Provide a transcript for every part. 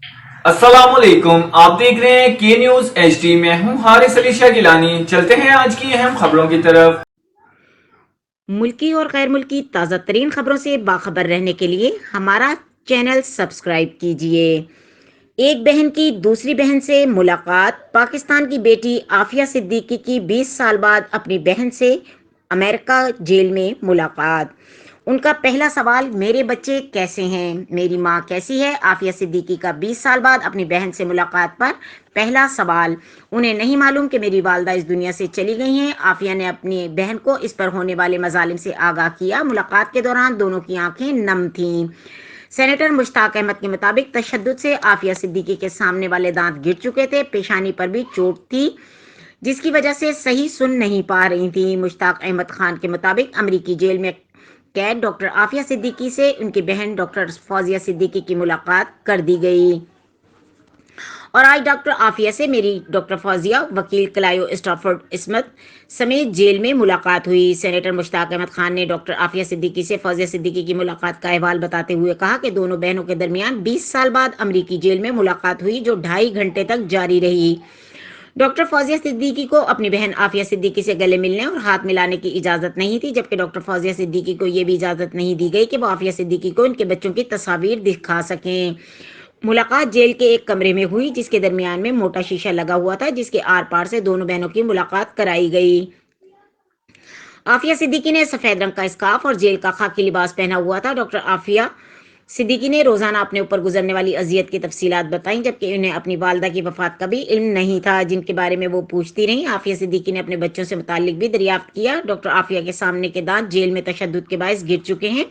अस्सलाम वालेकुम, आप देख रहे हैं के न्यूज HD। में हूं हारिस अली शाह गिलानी। चलते हैं आज की अहम खबरों की तरफ। मुल्की और गैर मुल्की ताज़ा तरीन खबरों से बाखबर रहने के लिए हमारा चैनल सब्सक्राइब कीजिए। एक बहन की दूसरी बहन से मुलाकात। पाकिस्तान की बेटी आफिया सिद्दीकी की 20 साल बाद अपनी बहन से अमेरिका जेल में मुलाकात। उनका पहला सवाल, मेरे बच्चे कैसे हैं, मेरी माँ कैसी है। आफिया सिद्दीकी का 20 साल बाद अपनी बहन से मुलाकात पर पहला सवाल, उन्हें नहीं मालूम कि मेरी वालदा इस दुनिया से चली गई हैं। आफिया ने अपनी बहन को इस पर होने वाले मजालिम से आगाह किया। मुलाकात के दौरान दोनों की आंखें नम थीं। सेनेटर मुश्ताक अहमद के मुताबिक तशद्दुद से आफिया सिद्दीकी के सामने वाले दांत गिर चुके थे, पेशानी पर भी चोट थी जिसकी वजह से सही सुन नहीं पा रही थी। मुश्ताक अहमद खान के मुताबिक अमरीकी जेल में कैद डॉक्टर आफिया सिद्दीकी से उनकी बहन डॉक्टर फौजिया सिद्दीकी की मुलाकात कर दी गई और आज डॉक्टर आफिया से मेरी डॉक्टर फौजिया, वकील क्लायो स्टॉफर्ड इस्मत समेत जेल में मुलाकात हुई। सेनेटर मुश्ताक अहमद खान ने डॉक्टर आफिया सिद्दीकी से फौजिया सिद्दीकी की मुलाकात का अहवाल बताते हुए कहा कि दोनों बहनों के दरमियान 20 साल बाद अमरीकी जेल में मुलाकात हुई जो 2.5 घंटे तक जारी रही। डॉक्टर फौजिया सिद्दीकी को अपनी बहन आफिया सिद्दीकी से गले मिलने और हाथ मिलाने की इजाजत नहीं थी, जबकि डॉक्टर फौजिया सिद्दीकी को यह भी इजाजत नहीं दी गई कि वो आफिया सिद्दीकी को उनके बच्चों की तस्वीर दिखा सकें। मुलाकात जेल के एक कमरे में हुई जिसके दरमियान में मोटा शीशा लगा हुआ था, जिसके आर पार से दोनों बहनों की मुलाकात कराई गई। आफिया सिद्दीकी ने सफेद रंग का स्कार्फ और जेल का खाकी लिबास पहना हुआ था। डॉक्टर आफिया सिद्दीकी ने रोजाना अपने ऊपर गुजरने वाली अजियत की तफसीलात बताई, जबकि उन्हें अपनी वालदा की वफात का भी इल्म नहीं था जिनके बारे में वो पूछती रहीं। आफिया सिद्दीकी ने अपने बच्चों से मुतालिक भी दरियाफ्त किया। डॉक्टर आफिया के सामने के दांत जेल में तशद्दुद के बायस गिर चुके हैं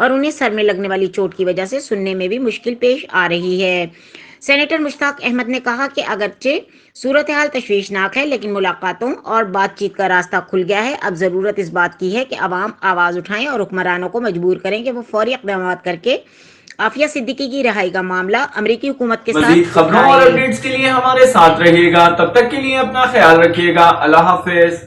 और उन्हें सर में लगने वाली चोट की वजह से सुनने में भी मुश्किल पेश आ रही है। सेनेटर मुश्ताक अहमद ने कहा कि अगरचे सूरत हाल तशवीशनाक है, लेकिन मुलाकातों और बातचीत का रास्ता खुल गया है। अब जरूरत इस बात की है कि अवाम आवाज उठाएं और हुक्मरानों को मजबूर करें कि वो फौरी इक़दाम करके आफिया सिद्दीकी की रिहाई का मामला अमेरिकी हुकूमत के मजीद साथ खबरों और उठाएं। अपडेट्स के लिए हमारे साथ रहिएगा। तब तक के लिए अपना ख्याल रखिएगा। अल्लाह हाफिज।